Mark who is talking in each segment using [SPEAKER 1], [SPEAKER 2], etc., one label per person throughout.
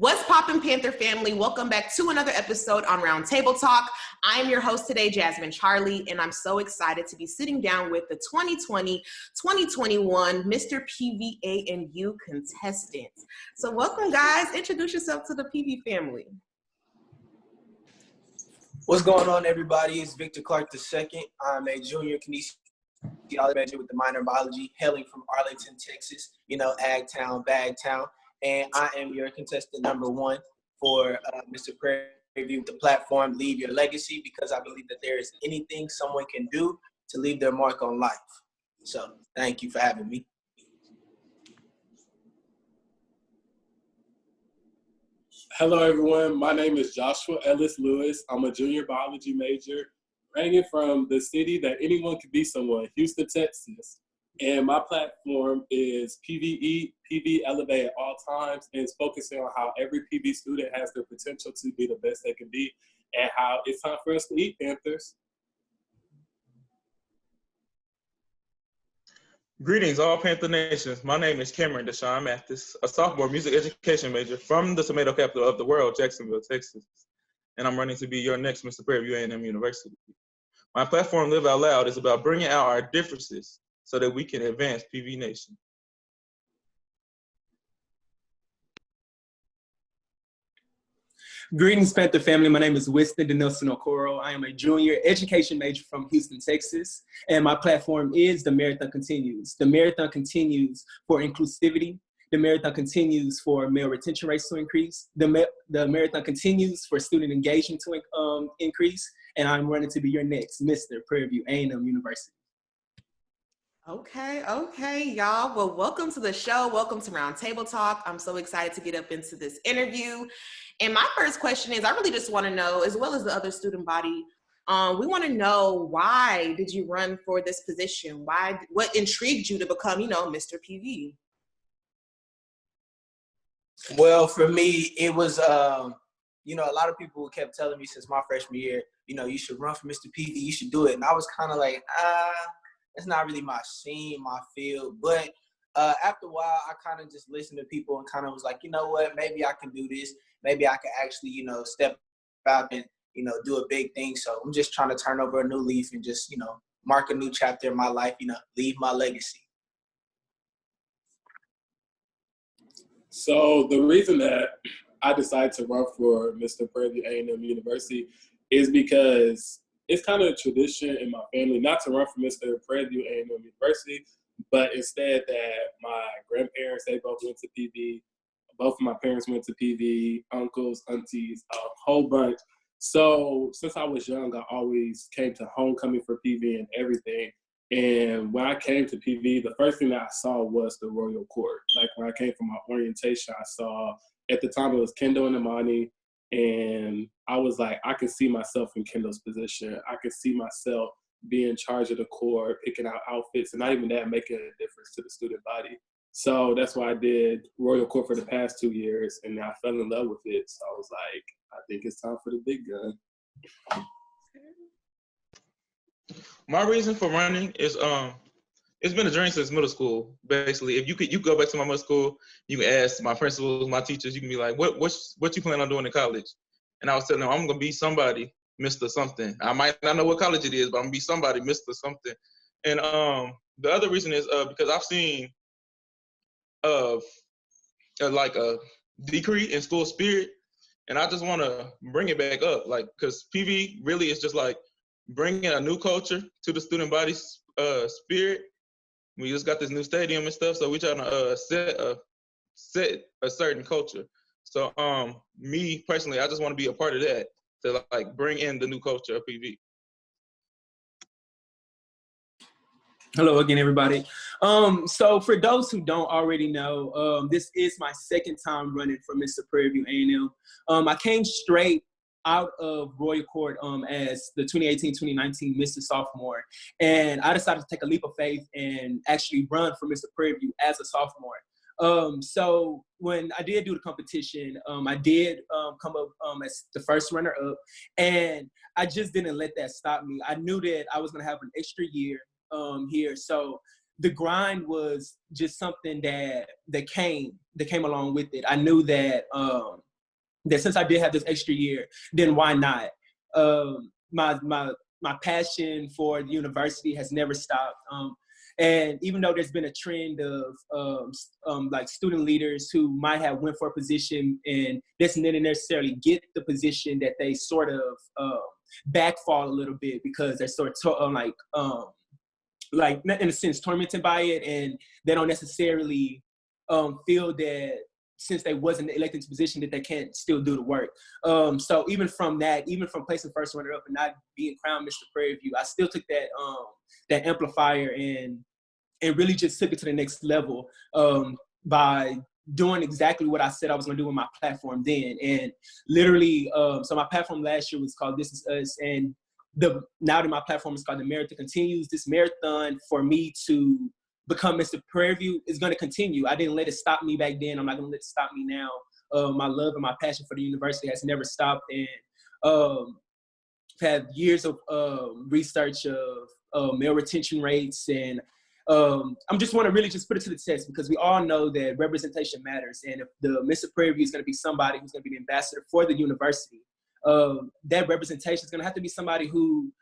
[SPEAKER 1] What's poppin', Panther family? Welcome back to another episode on Roundtable Talk. I am your host today, Jasmine Charlley, and I'm so excited to be sitting down with the 2020-2021 Mister PVA&U contestants. So welcome, guys. Introduce yourself to the PV family.
[SPEAKER 2] What's going on, everybody? It's Victor Clark II. I'm a junior kinesiology major with a minor in biology, hailing from Arlington, Texas. Ag Town, Bag Town. And I am your contestant number one for Mister Prairie View, the platform Leave Your Legacy, because I believe that there is anything someone can do to leave their mark on life. So thank you for having me.
[SPEAKER 3] Hello, everyone. My name is Joshua Ellis Lewis. I'm a junior biology major, ranging from the city that anyone could be someone, Houston, Texas. And my platform is PVE, PV Elevate at all times, and it's focusing on how every PV student has the potential to be the best they can be and how it's time for us to eat, Panthers.
[SPEAKER 4] Greetings, all Panther Nations. My name is Cameron Deshaun Mathis, a sophomore music education major from the tomato capital of the world, Jacksonville, Texas. And I'm running to be your next Mister Prairie View A&M University. My platform, Live Out Loud, is about bringing out our differences so that we can advance PV Nation.
[SPEAKER 5] Greetings, Panther family. My name is Winston Denilson Okoro. I am a junior education major from Houston, Texas, and my platform is The Marathon Continues. The Marathon continues for inclusivity. The Marathon continues for male retention rates to increase. The Marathon continues for student engagement to increase, and I'm running to be your next Mister Prairie View A&M University.
[SPEAKER 1] Okay, y'all. Well, welcome to the show. Welcome to Roundtable Talk. I'm so excited to get up into this interview. And my first question is, I really just want to know, as well as the other student body, we want to know, why did you run for this position? What intrigued you to become, Mr. PV?
[SPEAKER 2] Well, for me, it was, a lot of people kept telling me since my freshman year, you should run for Mr. PV, you should do it. And I was kind of like, it's not really my scene, my field. But after a while, I kind of just listened to people and kind of was like, you know what, maybe I can do this. Maybe I can actually, step out and, do a big thing. So I'm just trying to turn over a new leaf and just, mark a new chapter in my life, leave my legacy.
[SPEAKER 3] So the reason that I decided to run for Mister Prairie View A&M University is because it's kind of a tradition in my family not to run for Mister Prairie View A&M University, but instead that my grandparents, they both went to PV. Both of my parents went to PV, uncles, aunties, a whole bunch. So since I was young, I always came to homecoming for PV and everything. And when I came to PV, the first thing that I saw was the Royal Court. Like when I came for my orientation, I saw, at the time it was Kendall and Imani. And I was like, I can see myself in Kendall's position. I can see myself being in charge of the court, picking out outfits, and not even that, making a difference to the student body. So that's why I did Royal Court for the past 2 years, and I fell in love with it. So I was like, I think it's time for the big gun.
[SPEAKER 4] My reason for running is it's been a dream since middle school. Basically, if you go back to my middle school, you can ask my principals, my teachers. You can be like, what you plan on doing in college? And I was telling them, I'm gonna be somebody, Mr. Something. I might not know what college it is, but I'm gonna be somebody, Mr. Something. And the other reason is because I've seen like a decrease in school spirit, and I just want to bring it back up, like, because PV really is just like bringing a new culture to the student body's spirit. We just got this new stadium and stuff, so we're trying to set a certain culture. So me personally, I just want to be a part of that, to like bring in the new culture of PV.
[SPEAKER 5] Hello again, everybody. So for those who don't already know, this is my second time running for Mister Prairie View A&M. I came straight out of Royal Court as the 2018-2019 Mr. Sophomore, and I decided to take a leap of faith and actually run for Mister Prairie View as a sophomore. So when I did do the competition, I did come up as the first runner-up, and I just didn't let that stop me. I knew that I was going to have an extra year here, so the grind was just something that came along with it. I knew that that since I did have this extra year, then why not? My passion for the university has never stopped. And even though there's been a trend of like student leaders who might have went for a position and didn't necessarily get the position, that they sort of backfall a little bit because they're sort of like in a sense tormented by it, and they don't necessarily feel that since they wasn't elected to position that they can't still do the work. So even from placing first runner up and not being crowned Mister Prairie View, I still took that amplifier and really just took it to the next level by doing exactly what I said I was gonna do with my platform then. And literally, so my platform last year was called This Is Us, and now that my platform is called The Marathon Continues, this marathon for me to become Mister Prairie View is gonna continue. I didn't let it stop me back then. I'm not gonna let it stop me now. My love and my passion for the university has never stopped, and had years of research of male retention rates, and I'm just want to really just put it to the test, because we all know that representation matters. And if the Mister Prairie View is going to be somebody who's going to be the ambassador for the university, that representation is going to have to be somebody who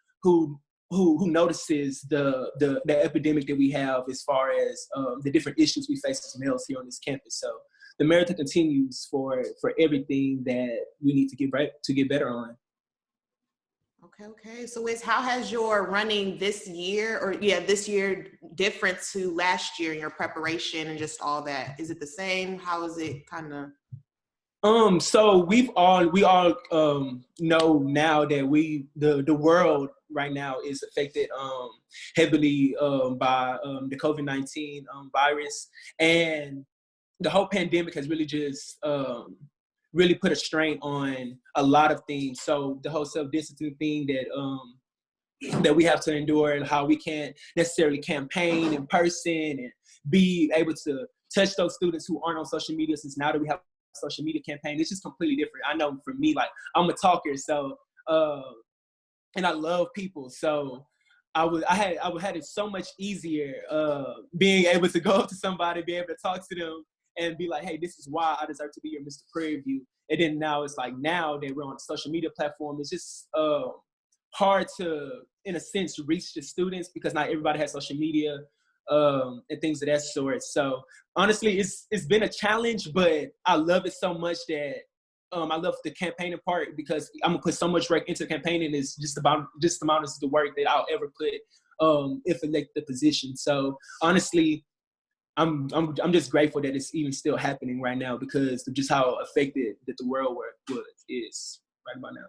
[SPEAKER 5] notices the epidemic that we have as far as the different issues we face as males here on this campus. So the marathon continues for everything that we need to get better on.
[SPEAKER 1] Okay. So Wiz, how has your running this year different to last year in your preparation and just all that? Is it the same? How is it kind of?
[SPEAKER 5] So we all know now that the world right now is affected heavily by the COVID-19 virus, and the whole pandemic has really just really put a strain on a lot of things. So the whole self-distancing thing that we have to endure, and how we can't necessarily campaign in person and be able to touch those students who aren't on social media, since now that we have a social media campaign, it's just completely different. I know for me, like, I'm a talker, so and I love people, so I had it so much easier being able to go up to somebody, be able to talk to them, and be like, hey, this is why I deserve to be your Mister Prairie View. And then now it's like, now that we're on a social media platform, it's just hard to, in a sense, reach the students, because not everybody has social media and things of that sort. So honestly, it's been a challenge, but I love it so much that I love the campaigning part, because I'm gonna put so much work into campaigning. It's just about the amount of the work that I'll ever put if elected the position. So honestly, I'm just grateful that it's even still happening right now, because of just how affected that the world is right about now.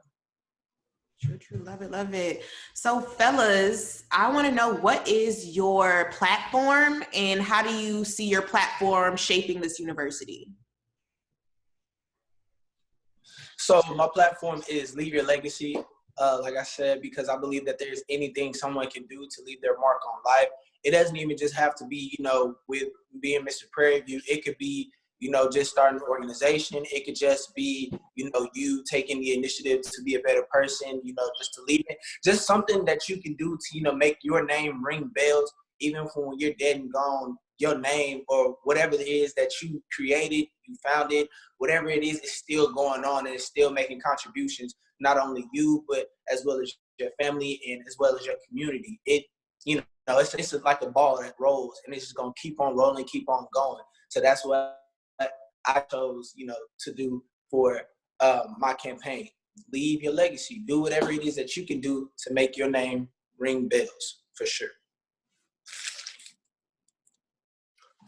[SPEAKER 1] True. Love it. So fellas, I want to know, what is your platform and how do you see your platform shaping this university?
[SPEAKER 2] So my platform is Leave Your Legacy. Like I said, because I believe that there's anything someone can do to leave their mark on life. It doesn't even just have to be, with being Mister Prairie View. It could be, just starting an organization. It could just be, you taking the initiative to be a better person, just to leave it. Just something that you can do to, make your name ring bells, even from when you're dead and gone. Your name, or whatever it is that you created, you founded, whatever it is still going on, and it's still making contributions, not only you, but as well as your family and as well as your community. It's like a ball that rolls, and it's just going to keep on rolling, keep on going. So that's what I chose, to do for my campaign. Leave your legacy. Do whatever it is that you can do to make your name ring bells, for sure.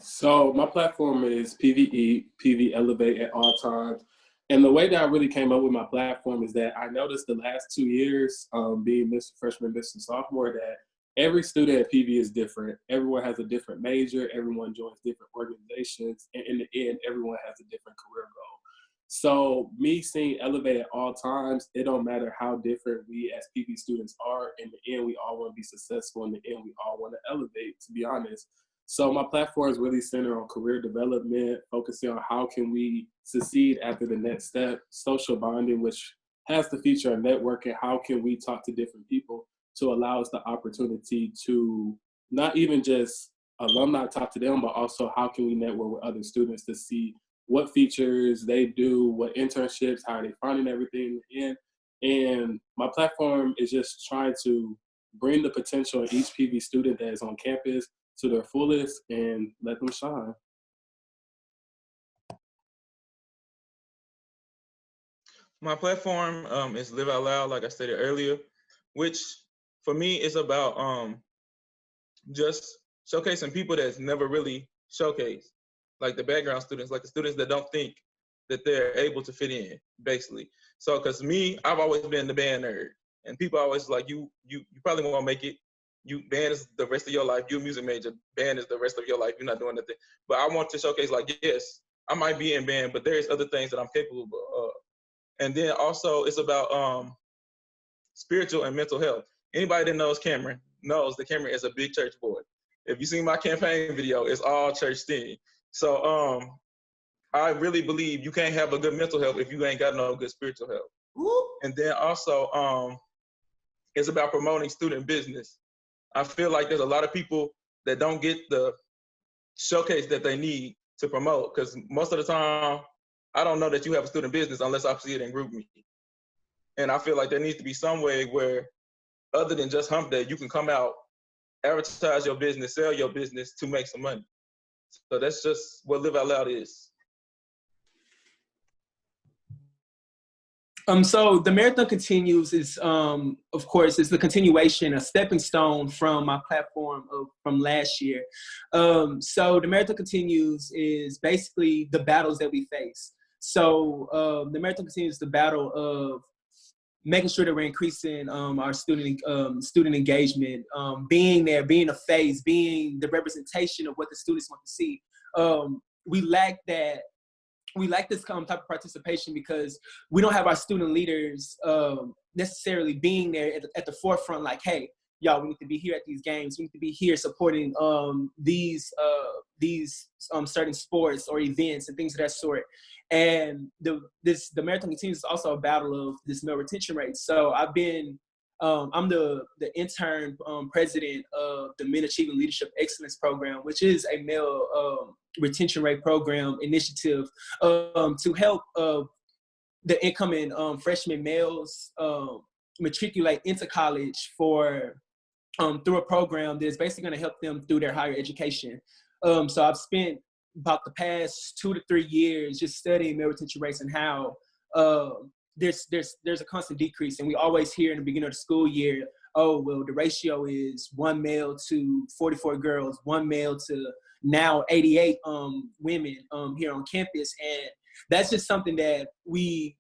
[SPEAKER 3] So my platform is PV Elevate at all times. And the way that I really came up with my platform is that I noticed the last 2 years, being Mr. Freshman, Mr. Sophomore, that every student at PV is different. Everyone has a different major. Everyone joins different organizations. And in the end, everyone has a different career goal. So me seeing Elevate at all times, it don't matter how different we as PV students are. In the end, we all want to be successful. In the end, we all want to elevate, to be honest. So my platform is really centered on career development, focusing on how can we succeed after the next step, social bonding, which has the feature of networking. How can we talk to different people to allow us the opportunity to not even just alumni talk to them, but also how can we network with other students to see what features they do, what internships, how are they finding everything in. And my platform is just trying to bring the potential in each PV student that is on campus to their fullest and let them shine.
[SPEAKER 4] My platform is Live Out Loud, like I stated earlier, which for me is about just showcasing people that's never really showcased, like the background students, like the students that don't think that they're able to fit in, basically. So, because me, I've always been the band nerd, and people always like, you probably won't make it. Band is the rest of your life. You're a music major. Band is the rest of your life. You're not doing nothing. But I want to showcase, like, yes, I might be in band, but there's other things that I'm capable of. And then also it's about spiritual and mental health. Anybody that knows Cameron knows that Cameron is a big church boy. If you see my campaign video, it's all church themed. So I really believe you can't have a good mental health if you ain't got no good spiritual health.
[SPEAKER 1] Ooh.
[SPEAKER 4] And then also it's about promoting student business. I feel like there's a lot of people that don't get the showcase that they need to promote, because most of the time, I don't know that you have a student business unless I see it in GroupMe. And I feel like there needs to be some way where, other than just Hump Day, you can come out, advertise your business, sell your business to make some money. So that's just what Live Out Loud is.
[SPEAKER 5] So the Marathon Continues is, of course, it's the continuation, a stepping stone from my platform from last year. So the Marathon Continues is basically the battles that we face. So the Marathon Continues the battle of making sure that we're increasing our student engagement, being there, being a face, being the representation of what the students want to see. We lack that. We like this type of participation because we don't have our student leaders necessarily being there at the forefront, like, hey, y'all, we need to be here at these games. We need to be here supporting these certain sports or events and things of that sort. And the Marathon Continues is also a battle of this male retention rate. So I've been, I'm the intern president of the Men Achieving Leadership Excellence Program, which is a male retention rate program initiative to help the incoming freshman males matriculate into college through a program that's basically going to help them through their higher education. So I've spent about the past 2 to 3 years just studying male retention rates and how there's a constant decrease. And we always hear in the beginning of the school year, oh, well, the ratio is 1 male to 44 girls, 1 male to now 88 women here on campus. And that's just something that we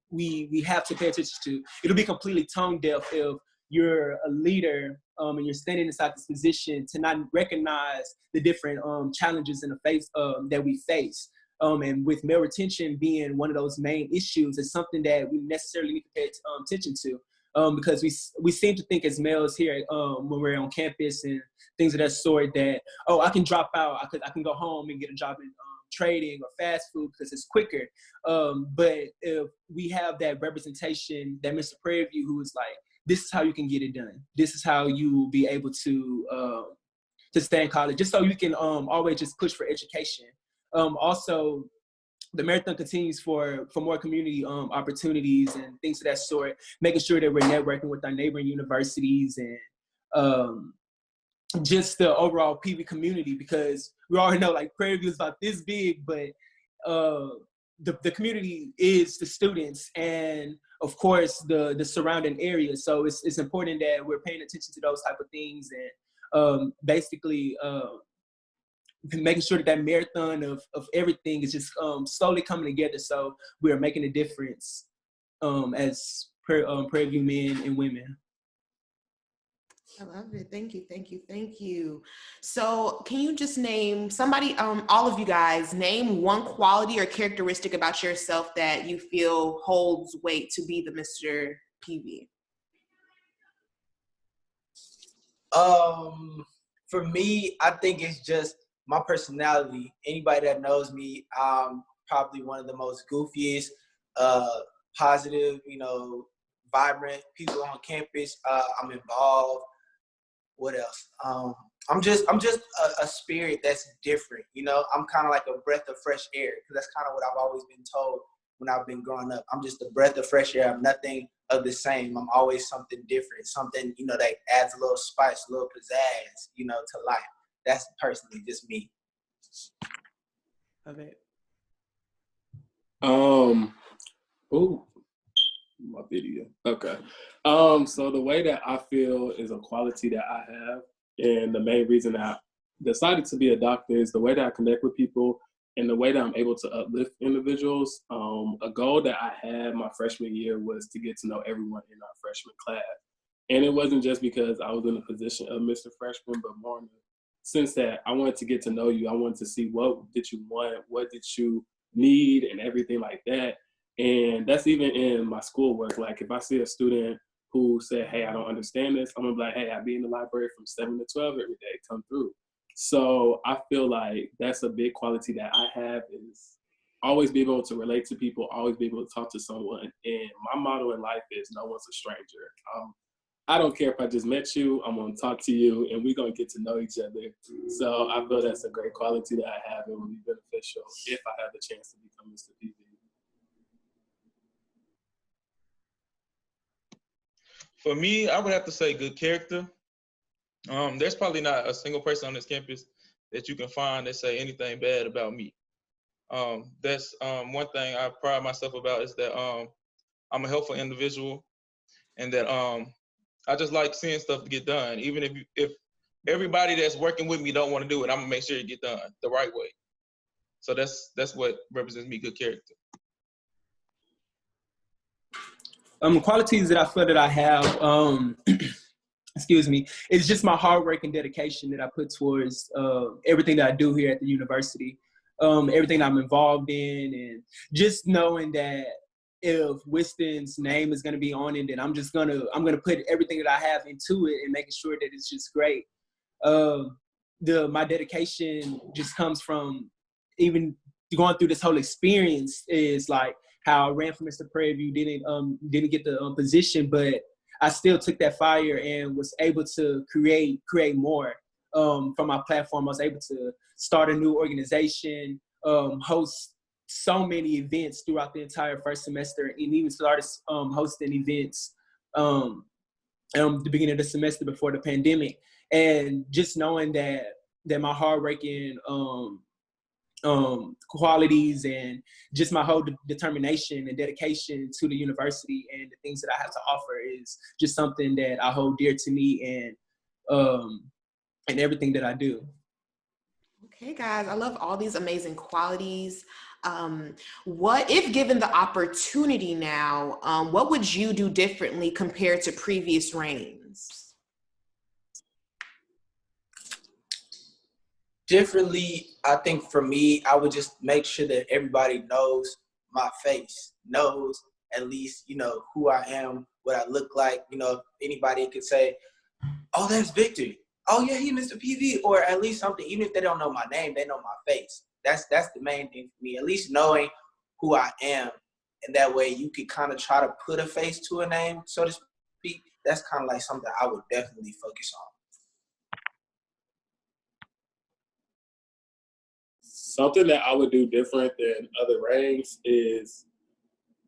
[SPEAKER 5] have to pay attention to. It'll be completely tone deaf if you're a leader and you're standing inside this position to not recognize the different challenges in the face that we face. And with male retention being one of those main issues, it's something that we necessarily need to pay attention to. Because we seem to think as males here when we're on campus and things of that sort that, oh, I can drop out, I can go home and get a job in trading or fast food because it's quicker. But if we have that representation, that Mister Prairie View, who is like, this is how you can get it done. This is how you will be able to stay in college, just so you can always just push for education. Also, the Marathon Continues for more community opportunities and things of that sort, making sure that we're networking with our neighboring universities and just the overall PV community, because we already know like Prairie View is about this big, but the community is the students and of course the surrounding area. So it's important that we're paying attention to those type of things and basically making sure that marathon of everything is just slowly coming together. So we are making a difference as Prairie View men and women.
[SPEAKER 1] I love it. Thank you, thank you, thank you. So can you just name somebody, all of you guys, name one quality or characteristic about yourself that you feel holds weight to be the Mr. PV?
[SPEAKER 2] For me, I think it's just my personality. Anybody that knows me, I'm probably one of the most goofiest, positive, vibrant people on campus. I'm involved. What else? I'm just a spirit that's different, you know. I'm kind of like a breath of fresh air, because that's kind of what I've always been told when I've been growing up. I'm just a breath of fresh air. I'm nothing of the same. I'm always something different, something, you know, that adds a little spice, a little pizzazz, you know, to life. That's personally just me.
[SPEAKER 1] Of it.
[SPEAKER 3] Oh, my video. Okay. So the way that I feel is a quality that I have, and the main reason I decided to be a doctor is the way that I connect with people and the way that I'm able to uplift individuals. A goal that I had my freshman year was to get to know everyone in our freshman class. And it wasn't just because I was in the position of Mr. Freshman, but more in the sense that I wanted to get to know you. I wanted to see what did you want, what did you need, and everything like that. And that's even in my schoolwork. Like if I see a student who said, hey, I don't understand this, I'm gonna be like, hey, I'll be in the library from 7 to 12 every day, come through. So I feel like that's a big quality that I have, is always be able to relate to people, always be able to talk to someone. And my motto in life is no one's a stranger. I don't care if I just met you, I'm gonna talk to you and we're gonna get to know each other. So I feel that's a great quality that I have and will be beneficial if I have the chance to become Mr. PV.
[SPEAKER 4] For me, I would have to say good character. There's probably not a single person on this campus that you can find that say anything bad about me. That's one thing I pride myself about, is that I'm a helpful individual, and that I just like seeing stuff get done. Even if everybody that's working with me don't want to do it, I'm gonna make sure it get done the right way. So that's what represents me, good character.
[SPEAKER 5] Qualities that I feel that I have, excuse me, it's just my hard work and dedication that I put towards everything that I do here at the university, everything I'm involved in, and just knowing that if Winston's name is going to be on it, then I'm gonna put everything that I have into it and making sure that it's just great. My dedication just comes from even going through this whole experience, is like how I ran for Mister Prairie View, didn't get the position, but I still took that fire and was able to create more from my platform. I was able to start a new organization, host so many events throughout the entire first semester, and even started hosting events the beginning of the semester before the pandemic. And just knowing that my hard working qualities and just my whole determination and dedication to the university and the things that I have to offer is just something that I hold dear to me, and everything that I do.
[SPEAKER 1] Okay, guys, I love all these amazing qualities. What if given the opportunity now, what would you do differently compared to previous reigns?
[SPEAKER 2] Differently, I think for me, I would just make sure that everybody knows my face, knows at least, you know, who I am, what I look like. You know, if anybody could say, oh, that's Victor. Oh, yeah, he Mr. PV, or at least something. Even if they don't know my name, they know my face. That's the main thing for me, at least knowing who I am. And that way you could kind of try to put a face to a name, so to speak. That's kind of like something I would definitely focus on.
[SPEAKER 3] Something that I would do different than other reigns is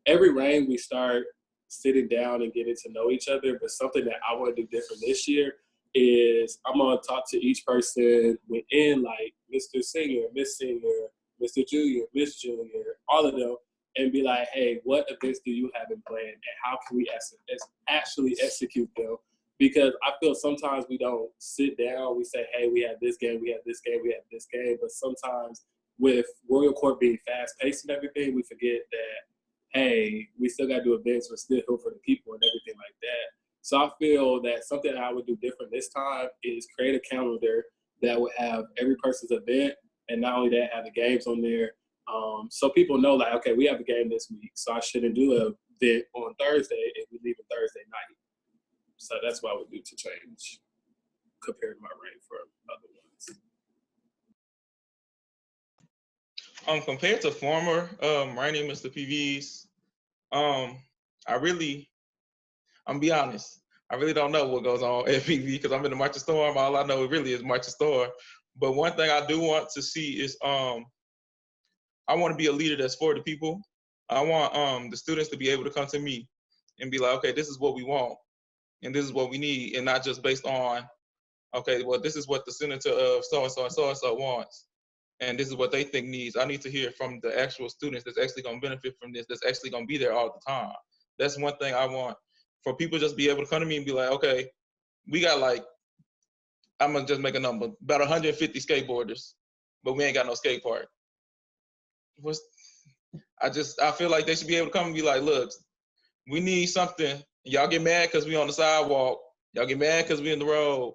[SPEAKER 3] every reign we start sitting down and getting to know each other, but something that I want to do different this year is I'm going to talk to each person within, like Mr. Senior, Miss Senior, Mr. Junior, Miss Junior, all of them, and be like, hey, what events do you have in plan, and how can we actually execute them? Because I feel sometimes we don't sit down, we say, hey, we have this game, we have this game, we have this game, but sometimes with Royal Court being fast-paced and everything, we forget that, hey, we still got to do events, we're still here for the people and everything like that. So I feel that something I would do different this time is create a calendar that would have every person's event, and not only that, have the games on there. So people know, like, okay, we have a game this week, so I shouldn't do an event on Thursday if we leave on Thursday night. So that's what I would do to change compared to my reign for other ones.
[SPEAKER 4] Compared to former reigning Mr. PVs, I'm be honest, I really don't know what goes on at PV because I'm in the Marching Storm. All I know really is Marching Storm. But one thing I do want to see is I want to be a leader that's for the people. I want the students to be able to come to me and be like, okay, this is what we want and this is what we need, and not just based on, okay, well, this is what the senator of so-and-so and so-and-so wants, and this is what they think needs. I need to hear from the actual students that's actually going to benefit from this, that's actually going to be there all the time. That's one thing I want, for people just be able to come to me and be like, okay, we got like, I'm going to just make a number, about 150 skateboarders, but we ain't got no skate park. I feel like they should be able to come and be like, look, we need something. Y'all get mad because we on the sidewalk. Y'all get mad because we in the road.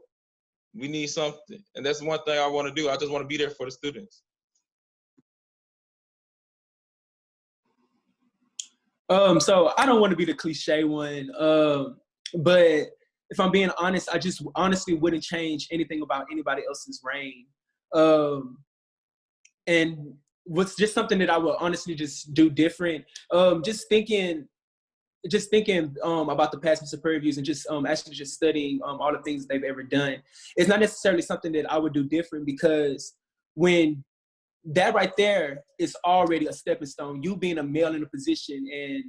[SPEAKER 4] We need something. And that's one thing I want to do. I just want to be there for the students.
[SPEAKER 5] So I don't want to be the cliche one, but if I'm being honest, I just honestly wouldn't change anything about anybody else's reign. And what's just something that I would honestly just do different. Just thinking about the past Mister Prairie Views and just actually just studying all the things they've ever done. It's not necessarily something that I would do different, because when that right there is already a stepping stone. You being a male in a position and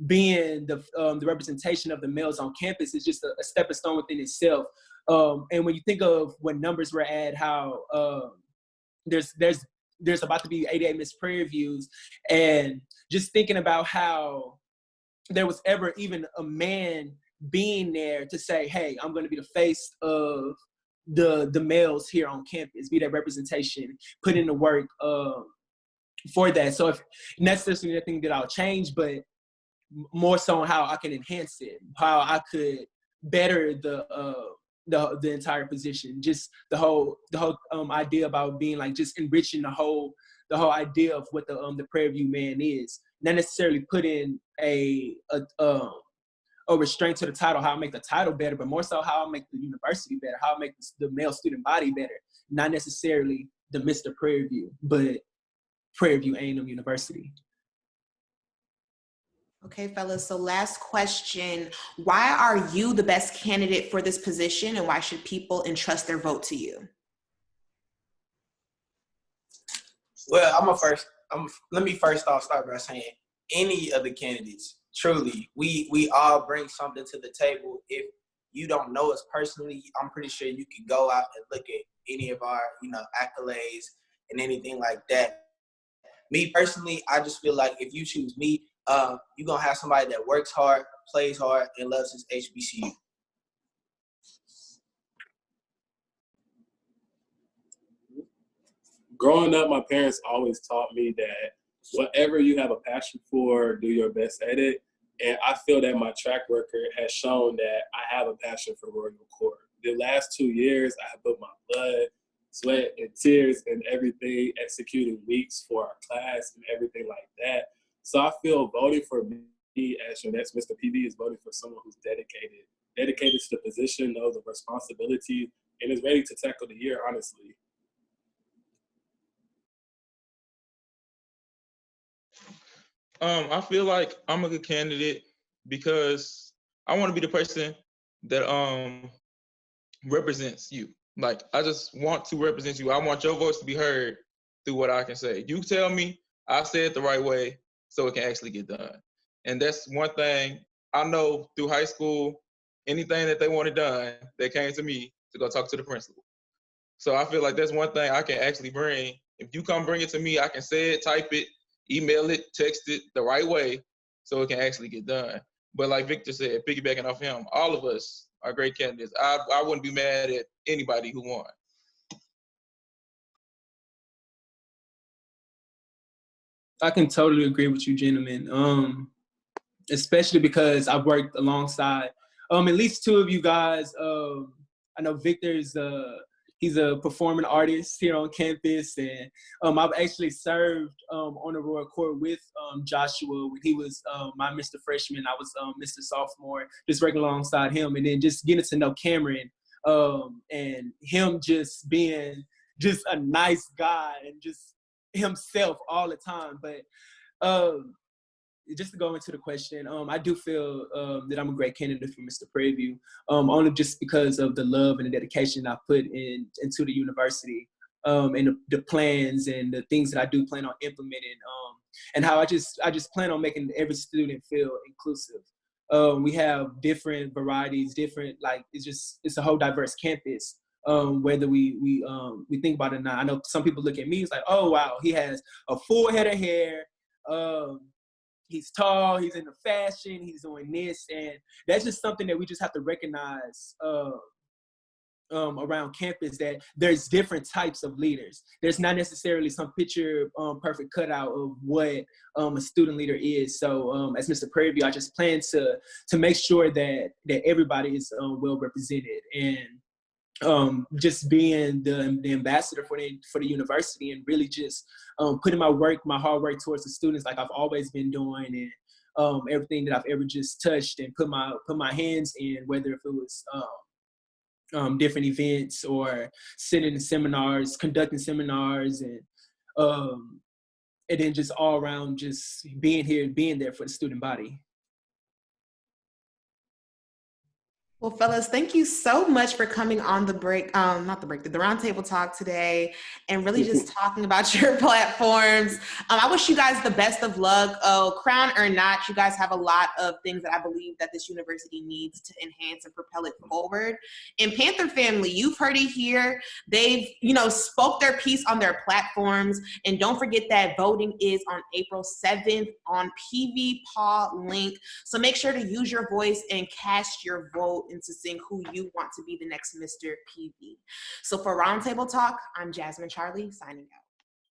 [SPEAKER 5] being the representation of the males on campus is just a stepping stone within itself. And when you think of what numbers we're at, how there's about to be 88 Miss Prairie Views, and just thinking about how there was ever even a man being there to say, hey, I'm going to be the face of the males here on campus, be that representation, put in the work for that. So if that's just anything that I'll change, but more so on how I can enhance it, how I could better the entire position, just the whole idea about being like just enriching the whole idea of what the Prairie View man is. Not necessarily put in a restraint to the title, how I make the title better, but more so how I make the university better, how I make the male student body better. Not necessarily the Mister Prairie View, but Prairie View A&M University.
[SPEAKER 1] Okay, fellas, so last question. Why are you the best candidate for this position, and why should people entrust their vote to you?
[SPEAKER 2] Well, let me first off start by saying any of the candidates, truly, we all bring something to the table. If you don't know us personally, I'm pretty sure you can go out and look at any of our, accolades and anything like that. Me personally, I just feel like if you choose me, you're going to have somebody that works hard, plays hard, and loves his HBCU.
[SPEAKER 3] Growing up, my parents always taught me that whatever you have a passion for, do your best at it. And I feel that my track record has shown that I have a passion for Royal Court. The last 2 years, I have put my blood, sweat, and tears and everything, executing weeks for our class and everything like that. So I feel voting for me as your next Mr. PV is voting for someone who's dedicated to the position, knows the responsibility, and is ready to tackle the year, honestly.
[SPEAKER 4] I feel like I'm a good candidate because I want to be the person that represents you. Like, I just want to represent you. I want your voice to be heard through what I can say. You tell me I say it the right way so it can actually get done. And that's one thing I know through high school, anything that they wanted done, they came to me to go talk to the principal. So I feel like that's one thing I can actually bring. If you come bring it to me, I can say it, type it, email it, text it the right way so it can actually get done. But like Victor said, piggybacking off him, all of us are great candidates. I wouldn't be mad at anybody who won.
[SPEAKER 5] I can totally agree with you, gentlemen. Especially because I've worked alongside at least two of you guys. I know Victor's he's a performing artist here on campus, and I've actually served on the Royal Court with Joshua when he was my Mr. Freshman. I was Mr. Sophomore, just working alongside him, and then just getting to know Cameron and him just being just a nice guy and just himself all the time. But just to go into the question, I do feel that I'm a great candidate for Mister Prairie View, only just because of the love and the dedication I put into the university, and the plans and the things that I do plan on implementing, and how I just plan on making every student feel inclusive. We have different varieties, different, like, it's a whole diverse campus. Whether we think about it or not. I know some people look at me, it's like, oh wow, he has a full head of hair. He's tall, he's into fashion, he's doing this, and that's just something that we just have to recognize around campus, that there's different types of leaders. There's not necessarily some picture perfect cutout of what a student leader is. So as Mr. Prairie View, I just plan to make sure that everybody is well represented, and just being the ambassador for the university, and really just putting my hard work towards the students, like I've always been doing, and everything that I've ever just touched and put my hands in, whether if it was different events or sitting in seminars, conducting seminars, and then just all around just being there for the student body.
[SPEAKER 1] Well, fellas, thank you so much for coming on the roundtable talk today, and really just talking about your platforms. I wish you guys the best of luck. Crown or not, you guys have a lot of things that I believe that this university needs to enhance and propel it forward. And Panther family, you've heard it here. They've, spoke their piece on their platforms. And don't forget that voting is on April 7th on PV link. So make sure to use your voice and cast your vote into seeing who you want to be the next Mr. PV. So for Roundtable Talk, I'm Jasmine Charlley, signing out.